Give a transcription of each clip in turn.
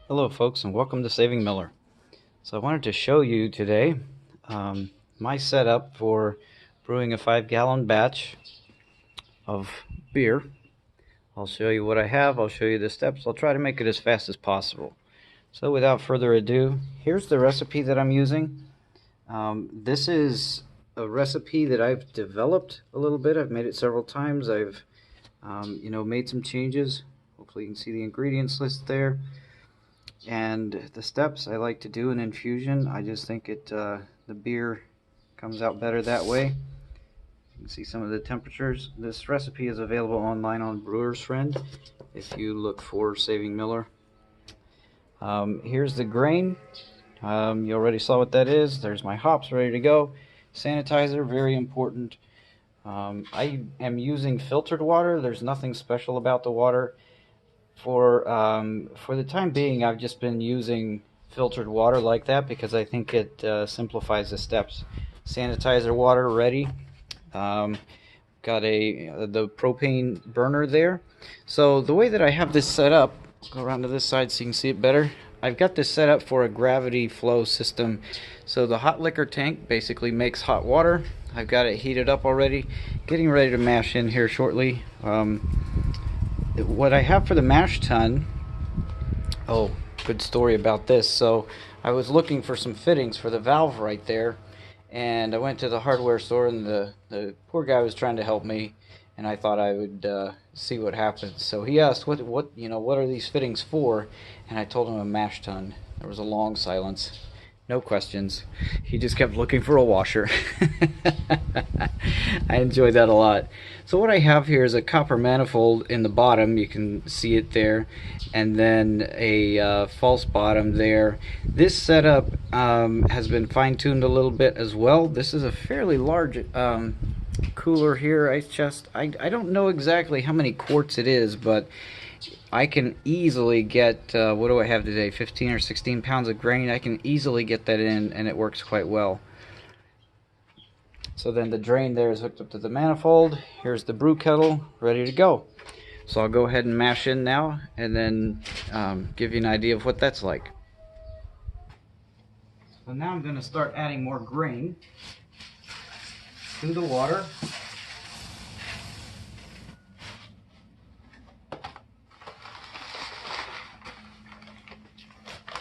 Hello folks, and welcome to Saving Miller. So I wanted to show you today my setup for brewing a 5-gallon batch of beer. I'll show you what I have, I'll show you the steps, I'll try to make it as fast as possible. So without further ado, here's the recipe that I'm using. This is a recipe that I've developed a little bit. I've made it several times. I've made some changes. Hopefully you can see the ingredients list there. And the steps I like to do an infusion. I just think the beer comes out better that way. You can see some of the temperatures. This recipe is available online on Brewer's Friend if you look for Saving Miller. Here's the grain. You already saw what that is. There's my hops ready to go. Sanitizer, very important. I am using filtered water. There's nothing special about the water. For the time being, I've just been using filtered water like that because I think it simplifies the steps. Sanitizer water ready. Got the propane burner there. So the way that I have this set up, go around to this side so you can see it better. I've got this set up for a gravity flow system. So the hot liquor tank basically makes hot water. I've got it heated up already. Getting ready to mash in here shortly. What I have for the mash tun, oh, good story about this. So I was looking for some fittings for the valve right there, and I went to the hardware store, and the poor guy was trying to help me, and I thought I would see what happens. So he asked, what are these fittings for? And I told him a mash tun. There was a long silence. No questions. He just kept looking for a washer. I enjoyed that a lot. So what I have here is a copper manifold in the bottom. You can see it there. And then a false bottom there. This setup has been fine-tuned a little bit as well. This is a fairly large cooler here, ice chest. I don't know exactly how many quarts it is, but I can easily get, what do I have today, 15 or 16 pounds of grain. I can easily get that in, and it works quite well. So then the drain there is hooked up to the manifold. Here's the brew kettle, ready to go. So I'll go ahead and mash in now, and then give you an idea of what that's like. So now I'm going to start adding more grain to the water.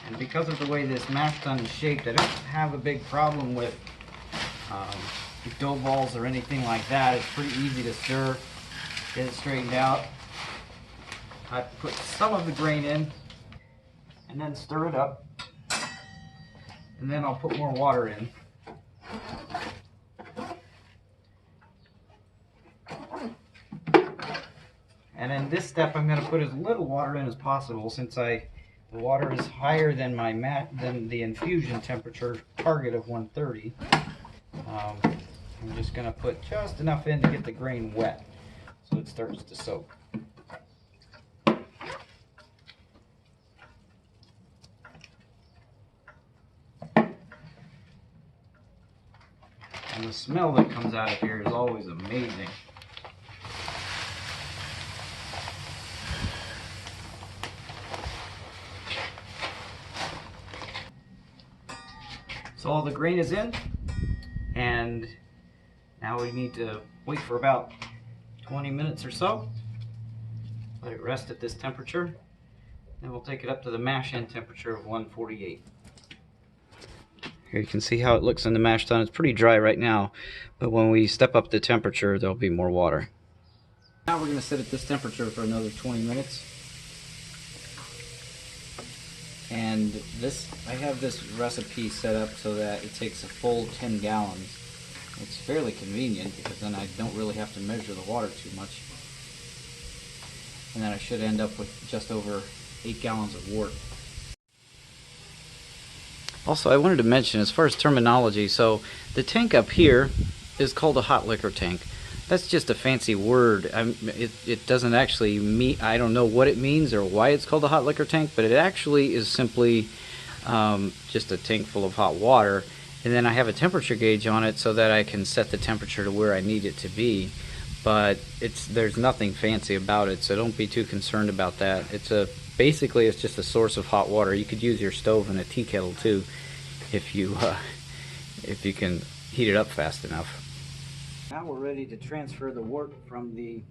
And because of the way this mash tun is shaped, I don't have a big problem with dough balls or anything like that. It's pretty easy to stir, get it straightened out. I put some of the grain in and then stir it up. And then I'll put more water in. And in this step, I'm going to put as little water in as possible since the water is higher than than the infusion temperature target of 130. I'm just going to put just enough in to get the grain wet so it starts to soak. And the smell that comes out of here is always amazing. So all the grain is in, and now we need to wait for about 20 minutes or so. Let it rest at this temperature. Then we'll take it up to the mash-in temperature of 148. Here you can see how it looks in the mash tun. It's pretty dry right now, but when we step up the temperature, there'll be more water. Now we're going to sit at this temperature for another 20 minutes. And I have this recipe set up so that it takes a full 10 gallons. It's fairly convenient because then I don't really have to measure the water too much. And then I should end up with just over 8 gallons of wort. Also, I wanted to mention, as far as terminology, so the tank up here is called a hot liquor tank. That's just a fancy word. It doesn't actually mean, I don't know what it means or why it's called a hot liquor tank, but it actually is simply just a tank full of hot water. And then I have a temperature gauge on it so that I can set the temperature to where I need it to be. but there's nothing fancy about it, so don't be too concerned about that. Basically it's just a source of hot water. You could use your stove and a tea kettle too if you can heat it up fast enough. Now we're ready to transfer the wort from the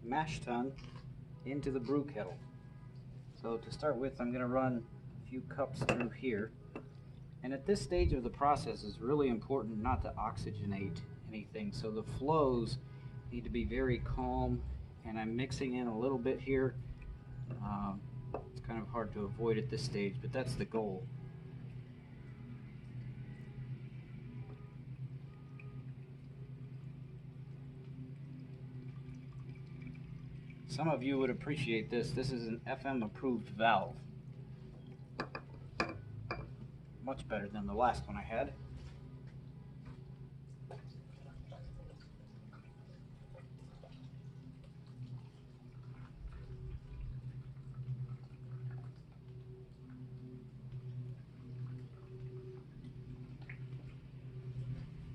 mash tun into the brew kettle. So to start with, I'm going to run a few cups through here. And at this stage of the process, it's really important not to oxygenate anything. So the flows need to be very calm, and I'm mixing in a little bit here. It's kind of hard to avoid at this stage, but that's the goal. Some of you would appreciate this. This is an FM approved valve. Much better than the last one I had.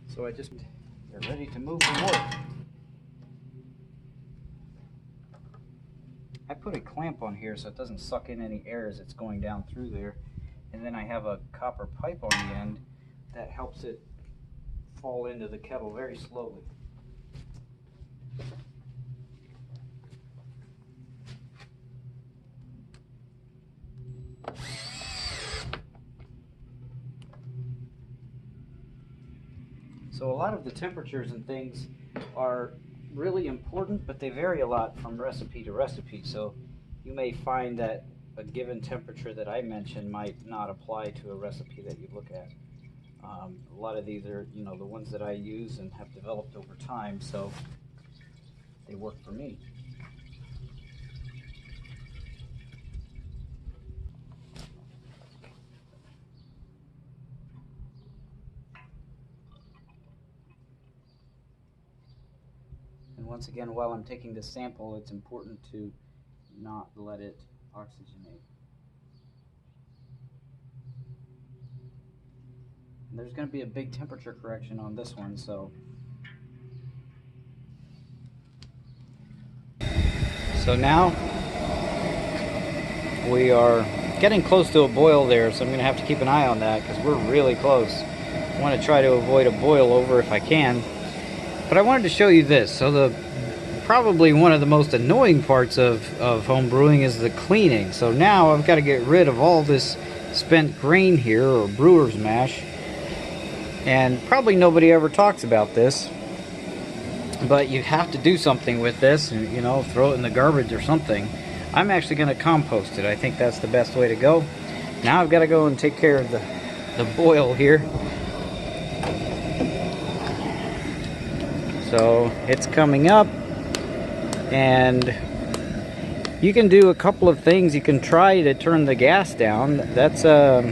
So they're ready to move the wort. I put a clamp on here so it doesn't suck in any air as it's going down through there. And then I have a copper pipe on the end that helps it fall into the kettle very slowly. So a lot of the temperatures and things are really important, but they vary a lot from recipe to recipe. So you may find that a given temperature that I mentioned might not apply to a recipe that you look at. A lot of these are, the ones that I use and have developed over time, so they work for me. And once again, while I'm taking this sample, it's important to not let it oxygenate. And there's going to be a big temperature correction on this one, so now we are getting close to a boil there, so I'm going to have to keep an eye on that because we're really close. I want to try to avoid a boil over if I can. But I wanted to show you this. So probably one of the most annoying parts of home brewing is the cleaning. So now I've got to get rid of all this spent grain here, or brewer's mash. And probably nobody ever talks about this, but you have to do something with this, throw it in the garbage or something. I'm actually going to compost it. I think that's the best way to go. Now I've got to go and take care of the boil here. So it's coming up, and you can do a couple of things. You can try to turn the gas down. That's or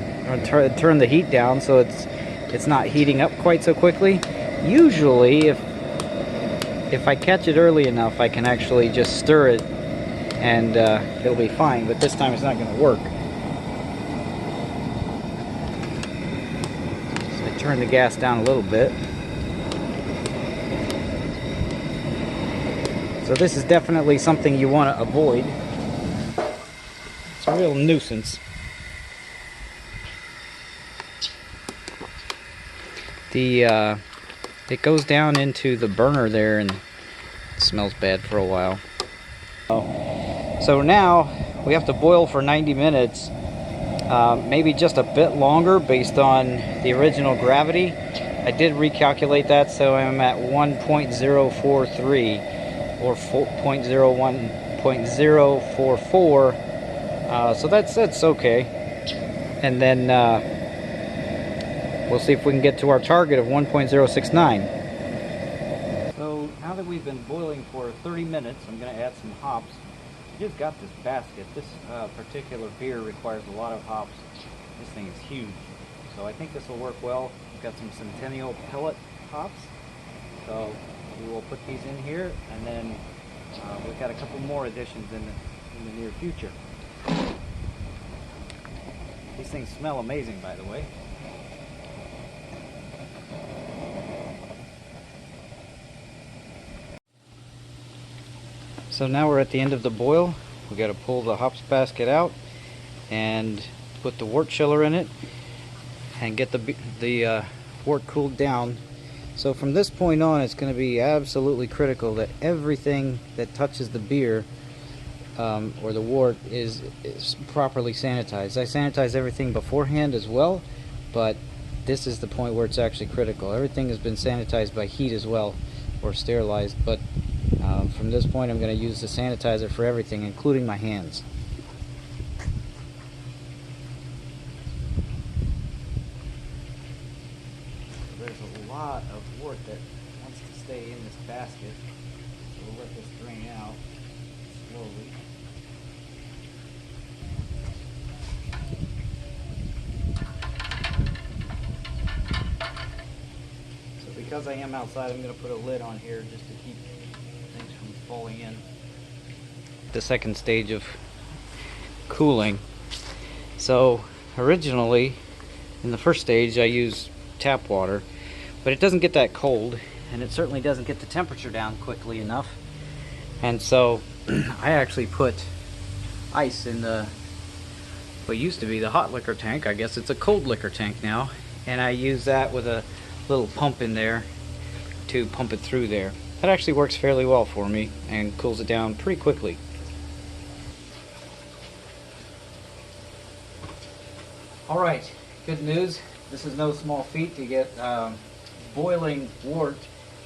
turn the heat down so it's not heating up quite so quickly. Usually, if I catch it early enough, I can actually just stir it, and it'll be fine. But this time, it's not going to work. So I turn the gas down a little bit. So this is definitely something you want to avoid. It's a real nuisance. It goes down into the burner there and it smells bad for a while. So now we have to boil for 90 minutes, maybe just a bit longer based on the original gravity. I did recalculate that, so I'm at 1.043. or 0.044, so that's okay. And then we'll see if we can get to our target of 1.069. So now that we've been boiling for 30 minutes, I'm going to add some hops. I just got this basket. This particular beer requires a lot of hops. This thing is huge, so I think this will work well. We've got some Centennial pellet hops, so we will put these in here, and then we've got a couple more additions in the near future. These things smell amazing, by the way. So now we're at the end of the boil. We got to pull the hops basket out and put the wort chiller in it and get the wort cooled down. So from this point on, it's going to be absolutely critical that everything that touches the beer or the wort is properly sanitized. I sanitize everything beforehand as well, but this is the point where it's actually critical. Everything has been sanitized by heat as well, or sterilized, but from this point I'm going to use the sanitizer for everything, including my hands. There's a lot of wort that wants to stay in this basket, so we'll let this drain out slowly. So because I am outside, I'm going to put a lid on here just to keep things from falling in. The second stage of cooling. So originally, in the first stage, I used tap water, but it doesn't get that cold, and it certainly doesn't get the temperature down quickly enough. And so I actually put ice in what used to be the hot liquor tank. I guess it's a cold liquor tank now, and I use that with a little pump in there to pump it through there. That actually works fairly well for me and cools it down pretty quickly. Alright, good news. This is no small feat to get boiling wort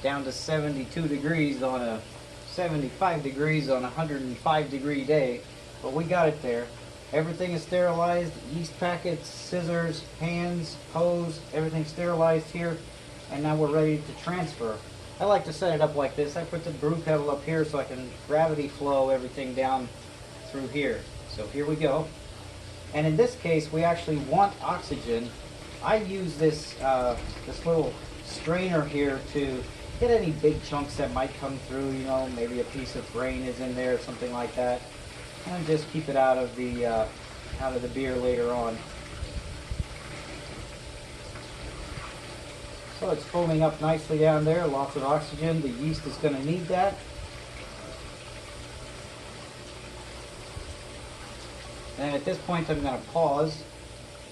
down to 72 degrees on a 75 degrees on a 105 degree day, but we got it there. Everything is sterilized, yeast packets, scissors, hands, hose, everything sterilized here, and now we're ready to transfer. I like to set it up like this. I put the brew kettle up here so I can gravity flow everything down through here. So here we go. And in this case, we actually want oxygen. I use this little strainer here to get any big chunks that might come through, you know, maybe a piece of grain is in there or something like that, and just keep it out of the beer later on. So it's foaming up nicely down there, lots of oxygen. The yeast is going to need that. And at this point I'm going to pause.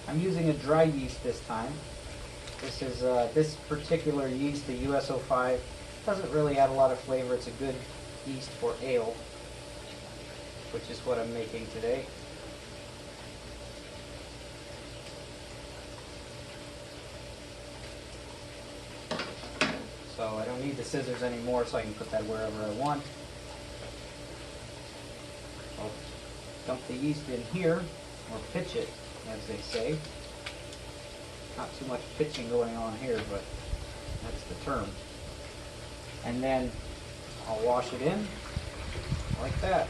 I'm using a dry yeast this time. This is this particular yeast, the US-05, doesn't really add a lot of flavor. It's a good yeast for ale, which is what I'm making today. So I don't need the scissors anymore, so I can put that wherever I want. I'll dump the yeast in here, or pitch it, as they say. Not too much pitching going on here, but that's the term. And then I'll wash it in like that.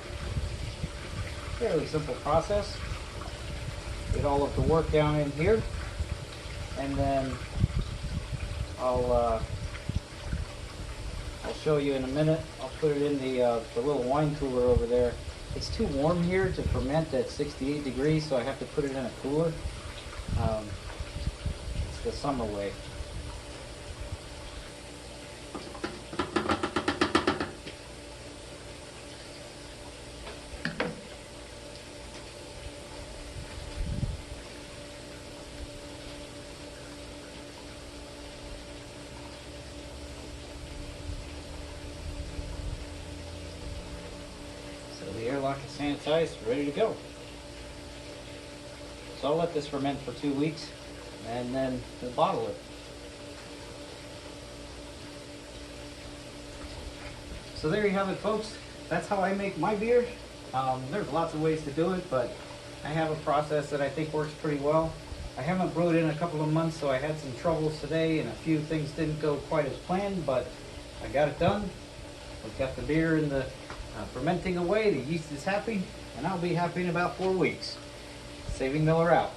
Fairly simple process. Get all of the wort down in here, and then I'll show you in a minute. I'll put it in the little wine cooler over there. It's too warm here to ferment at 68 degrees, so I have to put it in a cooler. It's the summer way. The airlock is sanitized, ready to go. So I'll let this ferment for 2 weeks and then we'll bottle it. So there you have it, folks. That's how I make my beer. There's lots of ways to do it, but I have a process that I think works pretty well. I haven't brewed in a couple of months, so I had some troubles today and a few things didn't go quite as planned, but I got it done. We've got the beer in the fermenting away, the yeast is happy, and I'll be happy in about 4 weeks. Saving Miller out.